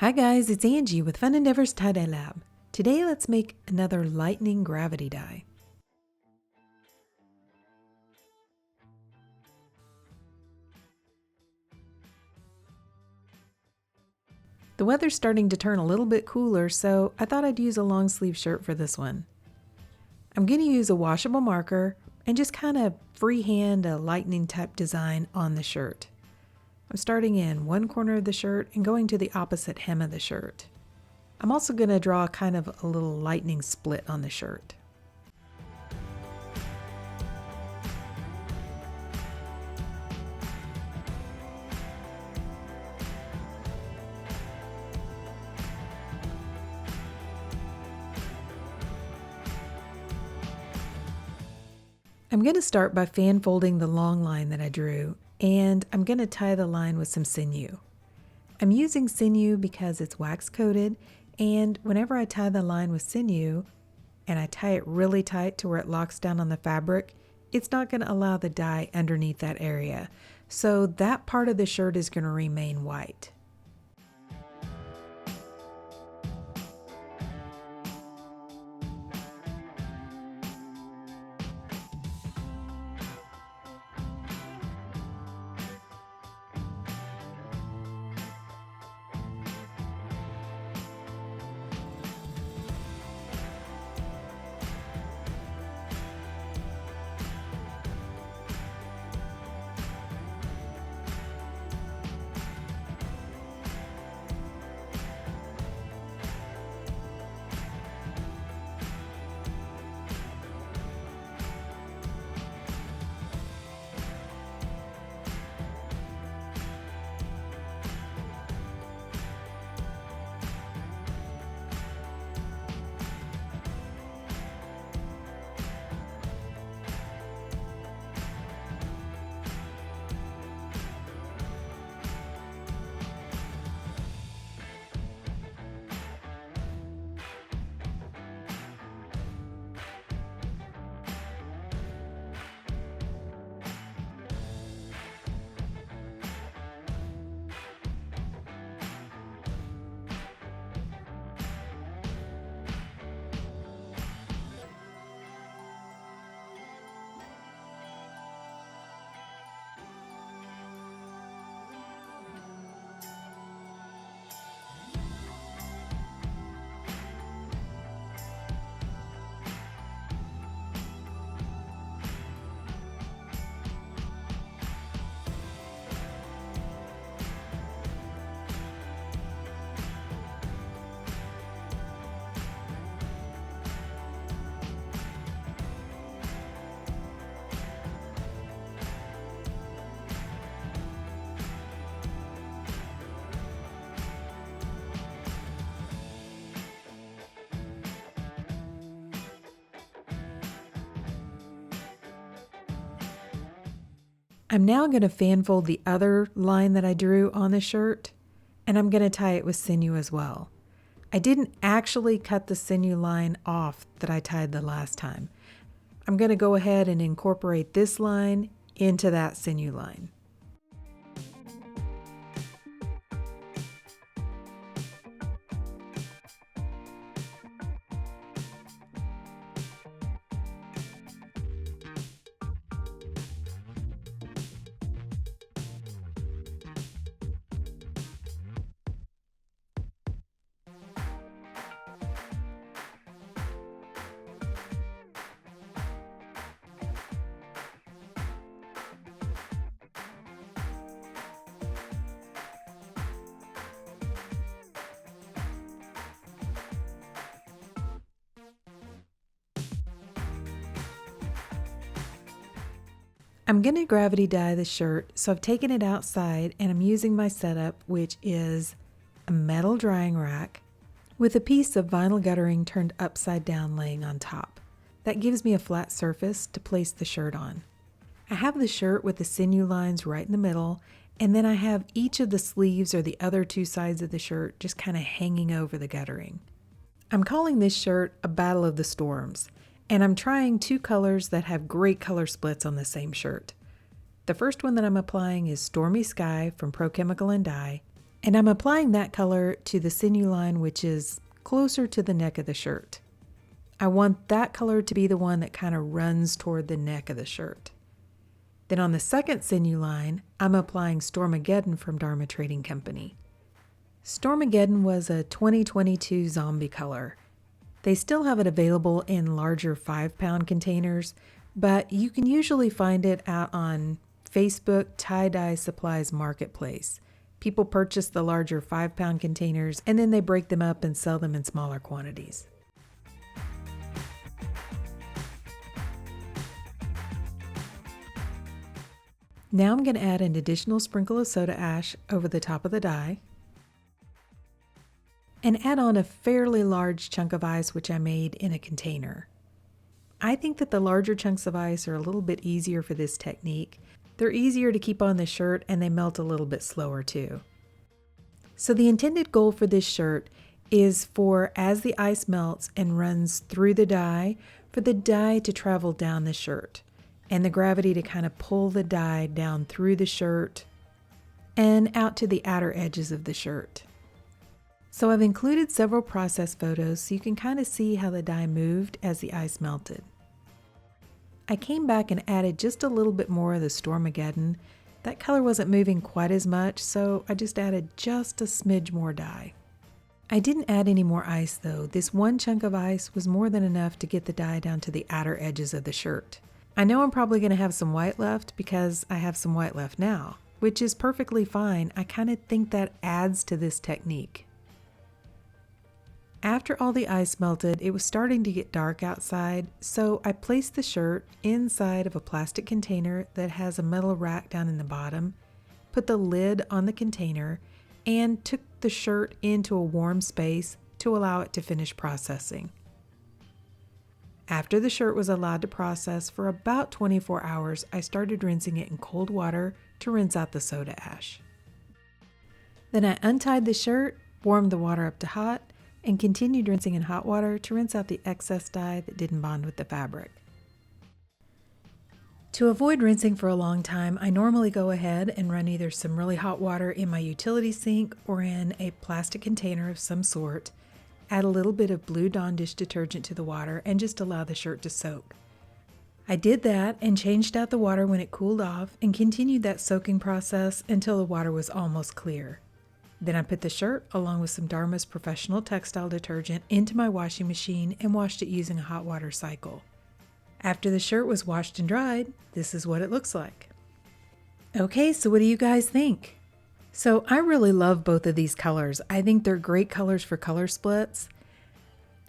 Hi guys, it's Angie with Fun Endeavors Tie-Dye Lab. Today let's make another lightning gravity dye. The weather's starting to turn a little bit cooler, so I thought I'd use a long sleeve shirt for this one. I'm going to use a washable marker and just kind of freehand a lightning type design on the shirt. I'm starting in one corner of the shirt and going to the opposite hem of the shirt. I'm also going to draw kind of a little lightning split on the shirt. I'm going to start by fan folding the long line that I drew, and I'm going to tie the line with some sinew. I'm using sinew because it's wax coated, and whenever I tie the line with sinew, and I tie it really tight to where it locks down on the fabric, it's not going to allow the dye underneath that area. So that part of the shirt is going to remain white. I'm now going to fan fold the other line that I drew on the shirt, and I'm going to tie it with sinew as well. I didn't actually cut the sinew line off that I tied the last time. I'm going to go ahead and incorporate this line into that sinew line. I'm going to gravity dye the shirt, so I've taken it outside and I'm using my setup, which is a metal drying rack with a piece of vinyl guttering turned upside down laying on top. That gives me a flat surface to place the shirt on. I have the shirt with the sinew lines right in the middle, and then I have each of the sleeves or the other two sides of the shirt just kind of hanging over the guttering. I'm calling this shirt a Battle of the Storms. And I'm trying two colors that have great color splits on the same shirt. The first one that I'm applying is Stormy Sky from Pro Chemical and Dye, And I'm applying that color to the sinew line, which is closer to the neck of the shirt. I want that color to be the one that kind of runs toward the neck of the shirt. Then on the second sinew line, I'm applying Stormageddon from Dharma Trading Company. Stormageddon was a 2022 zombie color. They still have it available in larger 5-pound containers, but you can usually find it out on Facebook Tie-Dye Supplies Marketplace. People purchase the larger 5-pound containers and then they break them up and sell them in smaller quantities. Now I'm going to add an additional sprinkle of soda ash over the top of the dye and add on a fairly large chunk of ice which I made in a container. I think that the larger chunks of ice are a little bit easier for this technique. They're easier to keep on the shirt and they melt a little bit slower too. So the intended goal for this shirt is for, as the ice melts and runs through the dye, for the dye to travel down the shirt and the gravity to kind of pull the dye down through the shirt and out to the outer edges of the shirt. So I've included several process photos so you can kind of see how the dye moved as the ice melted. I came back and added just a little bit more of the Stormageddon. That color wasn't moving quite as much, so I just added just a smidge more dye. I didn't add any more ice though. This one chunk of ice was more than enough to get the dye down to the outer edges of the shirt. I know I'm probably going to have some white left because I have some white left now, which is perfectly fine. I kind of think that adds to this technique. After all the ice melted, it was starting to get dark outside, so I placed the shirt inside of a plastic container that has a metal rack down in the bottom, put the lid on the container, and took the shirt into a warm space to allow it to finish processing. After the shirt was allowed to process for about 24 hours, I started rinsing it in cold water to rinse out the soda ash. Then I untied the shirt, warmed the water up to hot, and continued rinsing in hot water to rinse out the excess dye that didn't bond with the fabric. To avoid rinsing for a long time, I normally go ahead and run either some really hot water in my utility sink or in a plastic container of some sort, add a little bit of Blue Dawn dish detergent to the water, and just allow the shirt to soak. I did that and changed out the water when it cooled off and continued that soaking process until the water was almost clear. Then I put the shirt, along with some Dharma's professional textile detergent, into my washing machine and washed it using a hot water cycle. After the shirt was washed and dried, this is what it looks like. Okay, so what do you guys think? So I really love both of these colors. I think they're great colors for color splits.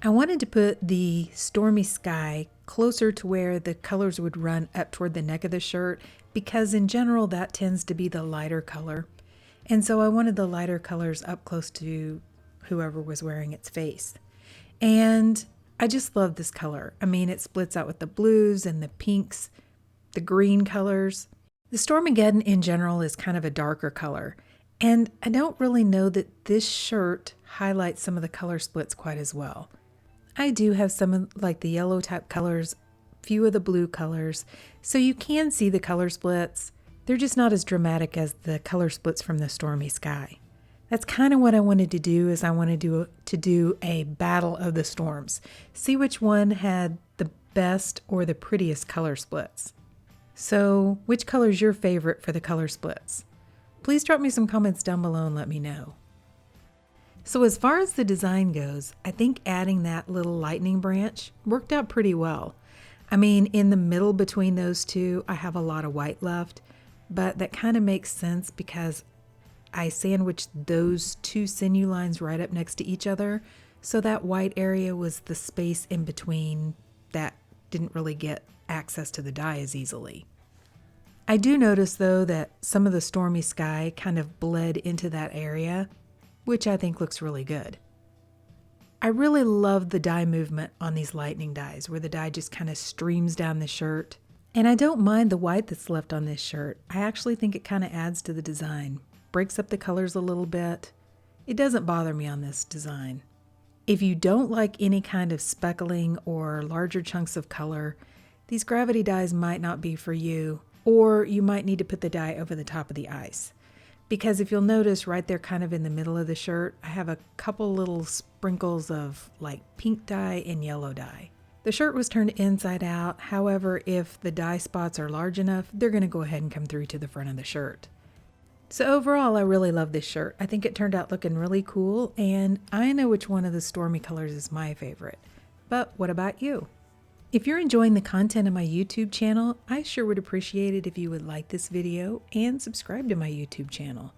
I wanted to put the Stormy Sky closer to where the colors would run up toward the neck of the shirt because in general that tends to be the lighter color. And so I wanted the lighter colors up close to whoever was wearing its face. And I just love this color. I mean, it splits out with the blues and the pinks, the green colors. The Stormageddon in general is kind of a darker color. And I don't really know that this shirt highlights some of the color splits quite as well. I do have some of like the yellow type colors, few of the blue colors, so you can see the color splits. They're just not as dramatic as the color splits from the Stormy Sky. That's kind of what I wanted to do, is I wanted to do a battle of the storms. See which one had the best or the prettiest color splits. So which color is your favorite for the color splits? Please drop me some comments down below and let me know. So as far as the design goes, I think adding that little lightning branch worked out pretty well. I mean, in the middle between those two, I have a lot of white left. But that kind of makes sense because I sandwiched those two sinew lines right up next to each other. So that white area was the space in between that didn't really get access to the dye as easily. I do notice though that some of the Stormy Sky kind of bled into that area, which I think looks really good. I really love the dye movement on these lightning dyes where the dye just kind of streams down the shirt. And I don't mind the white that's left on this shirt. I actually think it kind of adds to the design, breaks up the colors a little bit. It doesn't bother me on this design. If you don't like any kind of speckling or larger chunks of color, these gravity dyes might not be for you, or you might need to put the dye over the top of the ice. because if you'll notice right there kind of in the middle of the shirt, I have a couple little sprinkles of like pink dye and yellow dye. The shirt was turned inside out. However, if the dye spots are large enough, they're going to go ahead and come through to the front of the shirt. So overall, I really love this shirt. I think it turned out looking really cool, and I know which one of the Stormy colors is my favorite. But what about you? If you're enjoying the content of my YouTube channel, I sure would appreciate it if you would like this video and subscribe to my YouTube channel.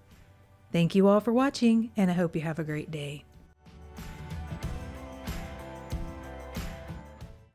Thank you all for watching, and I hope you have a great day.